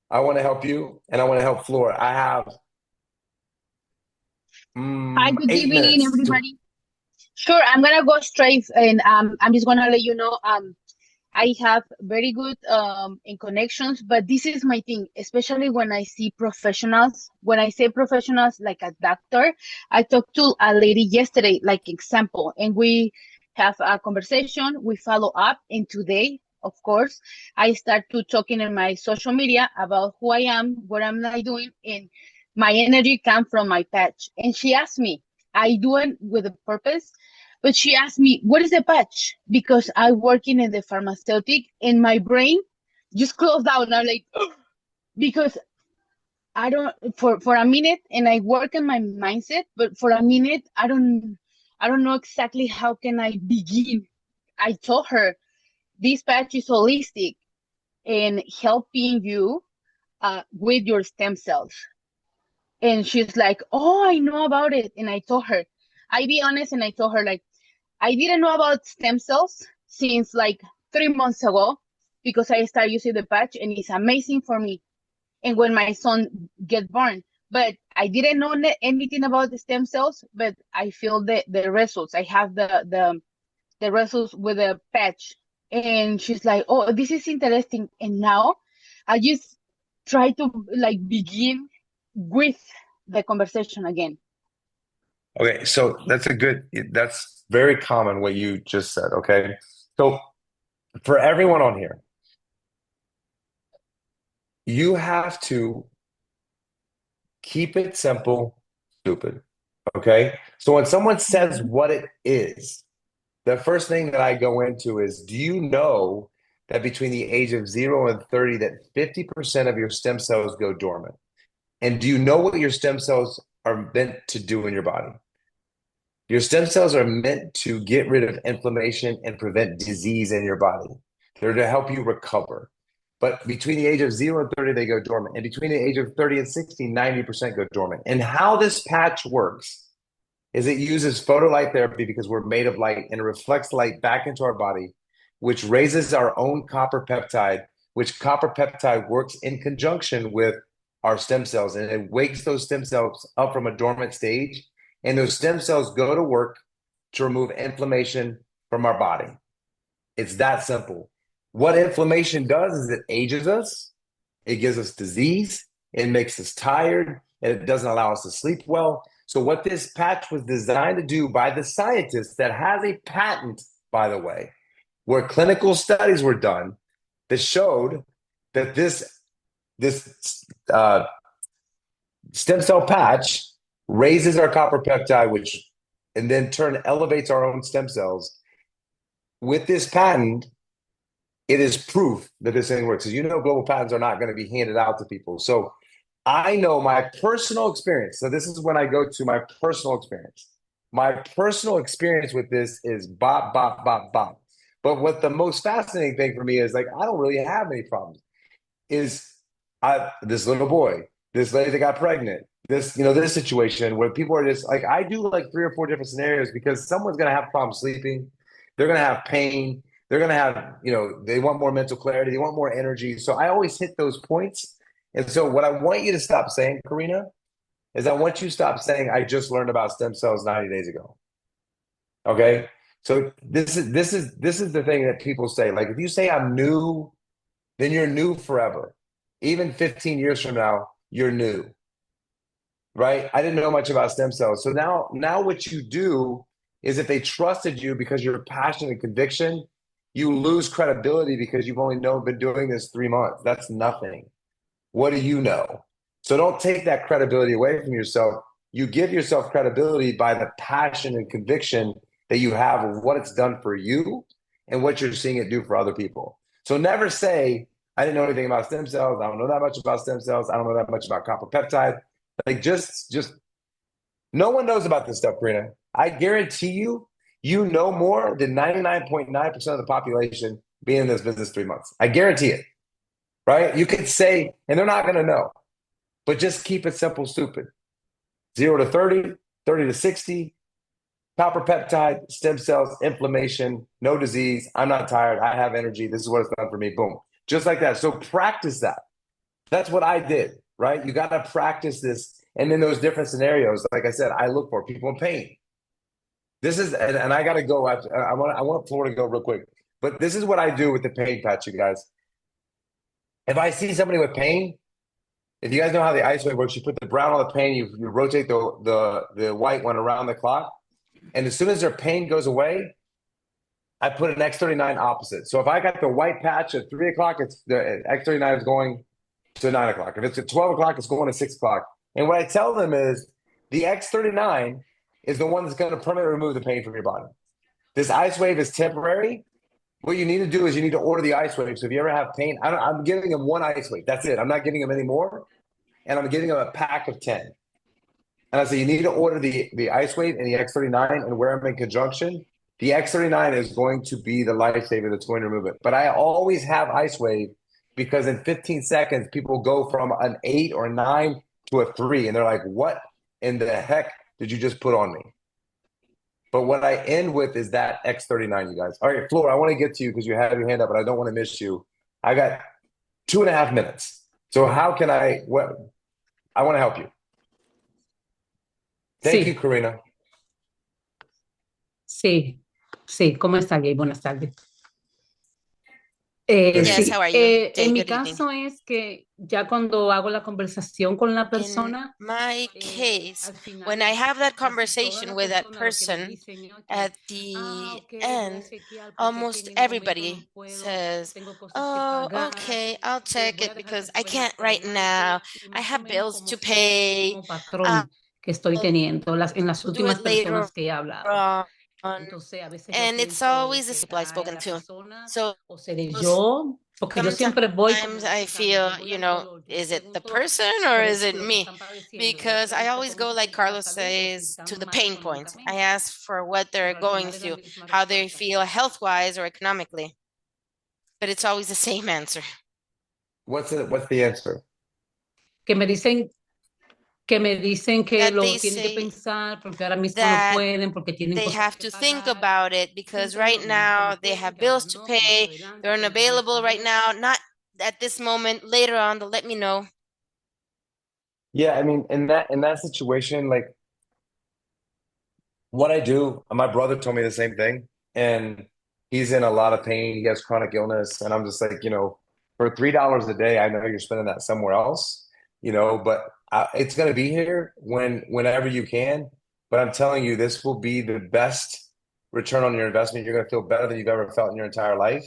I want to help you and I want to help Flora. I have Hi, good 8 evening, minutes. everybody. Sure, I'm gonna go straight, and I'm just gonna let you know. I have very good in connections, but this is my thing, especially when I see professionals. When I say professionals, like a doctor, I talked to a lady yesterday, like example, and we have a conversation. We follow up, and today, of course, I start to talking in my social media about who I am, what am I doing, and my energy come from my patch. And she asked me, I do it with a purpose. But she asked me, what is a patch? Because I working in the pharmaceutic and my brain just closed down. I'm like, because I don't, for a minute, and I work on my mindset, but for a minute, I don't know exactly how can I begin. I told her this patch is holistic and helping you with your stem cells. And she's like, oh, I know about it. And I told her, I be honest, and I told her, like, I didn't know about stem cells since like 3 months ago because I started using the patch and it's amazing for me. And when my son get born, but I didn't know anything about the stem cells, but I feel the results. I have the results with the patch. And she's like, oh, this is interesting. And now I just try to like begin with the conversation again. Okay, so that's very common what you just said, okay? So for everyone on here, you have to keep it simple, stupid, okay? So when someone says what it is, the first thing that I go into is, do you know that between the age of 0 and 30 that 50% of your stem cells go dormant? And do you know what your stem cells are meant to do in your body? Your stem cells are meant to get rid of inflammation and prevent disease in your body. They're to help you recover. But between the age of 0 and 30, they go dormant. And between the age of 30 and 60, 90% go dormant. And how this patch works is it uses photolight therapy because we're made of light and it reflects light back into our body, which raises our own copper peptide, which copper peptide works in conjunction with our stem cells. And it wakes those stem cells up from a dormant stage. And those stem cells go to work to remove inflammation from our body. It's that simple. What inflammation does is it ages us, it gives us disease, it makes us tired, and it doesn't allow us to sleep well. So what this patch was designed to do by the scientist that has a patent, by the way, where clinical studies were done that showed that this stem cell patch raises our copper peptide, which and then turn elevates our own stem cells. With this patent, it is proof that this thing works. As you know, global patents are not going to be handed out to people. So I know my personal experience. So this is when I go to my personal experience. My personal experience with this is bop, bop, bop, bop. But what the most fascinating thing for me is like, I don't really have any problems. This little boy, this lady that got pregnant, this situation where people are just like, I do like 3 or 4 different scenarios because someone's going to have problems sleeping. They're going to have pain. They're going to have, they want more mental clarity. They want more energy. So I always hit those points. And so what I want you to stop saying, Karina, is I want you to stop saying, I just learned about stem cells 90 days ago. Okay. So this is the thing that people say. Like, if you say I'm new, then you're new forever. Even 15 years from now, you're new. Right? I didn't know much about stem cells. So now what you do is if they trusted you because you're passion and conviction, you lose credibility because you've only been doing this 3 months. That's nothing. What do you know? So don't take that credibility away from yourself. You give yourself credibility by the passion and conviction that you have of what it's done for you and what you're seeing it do for other people. So never say, I didn't know anything about stem cells. I don't know that much about stem cells. I don't know that much about copper peptide. Like just no one knows about this stuff, Karina. I guarantee you know more than 99.9% of the population being in this business 3 months. I guarantee it. Right? You could say, and they're not going to know, but just keep it simple, stupid. 0 to 30, 30 to 60, copper peptide, stem cells, inflammation, no disease. I'm not tired. I have energy. This is what it's done for me. Boom. Just like that. So practice that. That's what I did, right? You got to practice this. And in those different scenarios, like I said, I look for people in pain. This is, and I got to go. I want Florida to go real quick. But this is what I do with the pain patch, you guys. If I see somebody with pain, if you guys know how the ice wave works, you put the brown on the pain, you rotate the white one around the clock. And as soon as their pain goes away, I put an X39 opposite. So if I got the white patch at 3 o'clock, the X39 is going to 9 o'clock. If it's at 12 o'clock, it's going to 6 o'clock. And what I tell them is the X39 is the one that's going to permanently remove the pain from your body. This ice wave is temporary. What you need to do is you need to order the ice wave. So if you ever have pain, I'm giving them 1 ice wave. That's it. I'm not giving them any more. And I'm giving them a pack of 10. And I say, you need to order the ice wave and the X39 and wear them in conjunction. The X39 is going to be the lifesaver that's going to remove it. But I always have ice wave because in 15 seconds, people go from an 8 or 9 to a 3. And they're like, what in the heck did you just put on me? But what I end with is that X39, you guys. All right, Floor, I want to get to you because you have your hand up, but I don't want to miss you. I got 2.5 minutes. So how can I want to help you. Thank you, Karina. Sí, ¿cómo está, Gabe? Buenas tardes. Yes, how are you? En mi Good evening. caso es que ya cuando hago la conversación con la In persona, my case, al final, when I have that casi toda conversation la with that persona lo que me person, dicen es que, at the ok, voy a end, chequear porque almost es que en el momento no everybody puedo, says, tengo cosas que oh, pagar, okay, I'll check voy a it dejar que because I suba can't más right now. adelante, y I más o have menos bills como to que ese es el pay. mismo patrón que estoy teniendo en las Do it últimas later personas que he hablado. on. Entonces, a veces yo And it's pienso always the que people I've será spoken la to. persona So o seré yo, porque yo siempre voy como sometimes I Carlos, feel, yo voy al dolor, yo is it the pregunto person or por is it lo que me? están padeciendo, yo le Because I pregunto always cómo go se like siente la Carlos salud o si says están to the mal pain points. I económicamente, ask for what they're pero al going final es la through, misma how they respuesta. feel health-wise or economically. But it's always the same answer. What's the answer? Que me dicen que That lo they tienen que say pensar porque ahora mismo no that pueden, porque tienen they cosas have que to think pagar. about it because Siempre lo right mismo, que now no they pueden, have que ahora bills to no, que más pay, adelante, they're que más unavailable right tarde. now, not at this moment, later on, they'll let me know. Yeah, I mean, in that situation, like what I do, my brother told me the same thing, and he's in a lot of pain. He has chronic illness, and I'm just like, for $3 a day, I know you're spending that somewhere else, but it's going to be here whenever you can. But I'm telling you, this will be the best return on your investment. You're going to feel better than you've ever felt in your entire life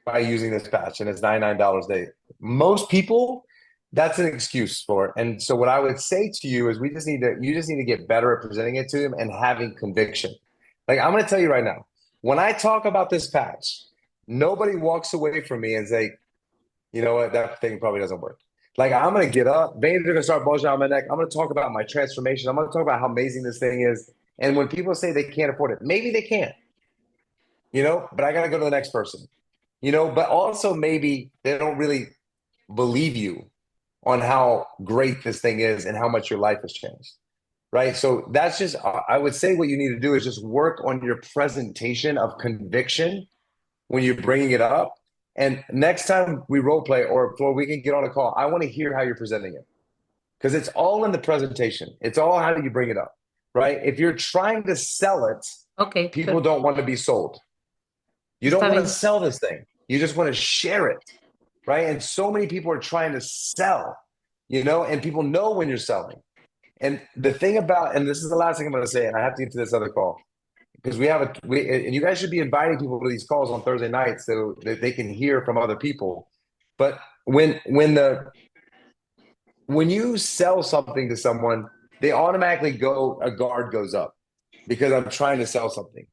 by using this patch, and it's $99 a day. Most people, that's an excuse for it. And so what I would say to you is you just need to get better at presenting it to them and having conviction. Like I'm going to tell you right now, when I talk about this patch, nobody walks away from me and say, you know what, that thing probably doesn't work. Like I'm going to get up, veins are going to start bulging out my neck. I'm going to talk about my transformation. I'm going to talk about how amazing this thing is. And when people say they can't afford it, maybe they can't, but I got to go to the next person, but also maybe they don't really believe you on how great this thing is and how much your life has changed. Right. So that's just, I would say what you need to do is just work on your presentation of conviction when you're bringing it up. And next time we role play or we can get on a call, I want to hear how you're presenting it because it's all in the presentation. It's all how do you bring it up, right? If you're trying to sell it, Okay, people don't want to be sold. You don't está want to bien. sell this thing. You just want to share it, right? And so many people are trying to sell, and people know when you're selling. And the thing about, and this is the last thing I'm going to say, and I have to get to this other call because and you guys should be inviting people to these calls on Thursday nights so that they can hear from other people. But when you sell something to someone, they automatically a guard goes up because I'm trying to sell something.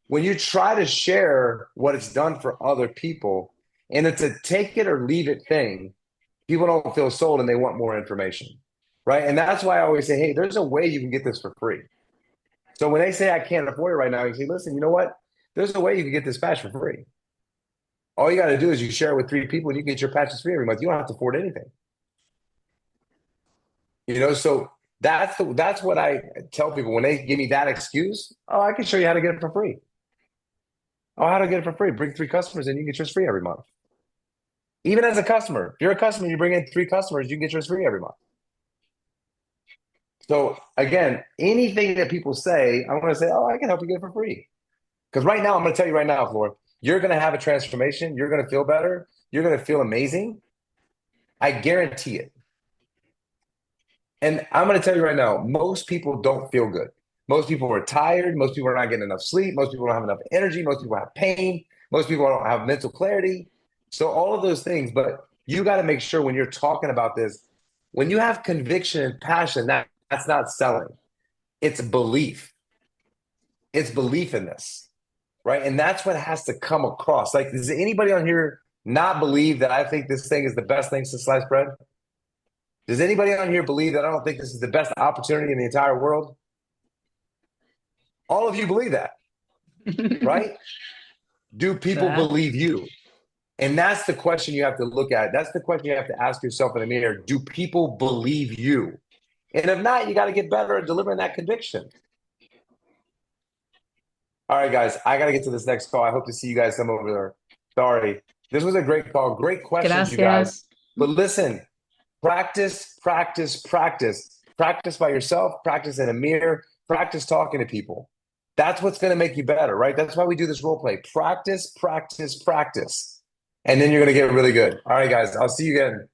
When you try to share what it's done for other people, and it's a take it or leave it thing, people don't feel sold and they want more information, right? And that's why I always say, hey, there's a way you can get this for free. So when they say I can't afford it right now, you say, listen, you know what? There's a way you can get this patch for free. All you got to do is you share it with 3 people and you get your patches free every month. You don't have to afford anything. So that's what I tell people when they give me that excuse. Oh, I can show you how to get it for free. Oh, how to get it for free? Bring 3 customers and you get yours free every month. Even as a customer, if you're a customer, you bring in 3 customers, you can get yours free every month. So again, anything that people say, I'm going to say, oh, I can help you get it for free. Because right now, I'm going to tell you right now, Flor, you're going to have a transformation. You're going to feel better. You're going to feel amazing. I guarantee it. And I'm going to tell you right now, most people don't feel good. Most people are tired. Most people are not getting enough sleep. Most people don't have enough energy. Most people have pain. Most people don't have mental clarity. So all of those things, but you got to make sure when you're talking about this, when you have conviction and passion, that's not selling. It's belief. It's belief in this, right? And that's what has to come across. Like, does anybody on here not believe that I think this thing is the best thing since sliced bread? Does anybody on here believe that I don't think this is the best opportunity in the entire world? All of you believe that, right? Do people believe you? And that's the question you have to look at. That's the question you have to ask yourself in the mirror. Do people believe you? And if not, you got to get better at delivering that conviction. All right, guys, I got to get to this next call. I hope to see you guys some over there. Sorry. This was a great call. Great questions, you guys. Gracias. But listen, practice, practice, practice. Practice by yourself, practice in a mirror, practice talking to people. That's what's going to make you better, right? That's why we do this role play. Practice, practice, practice. And then you're going to get really good. All right, guys, I'll see you again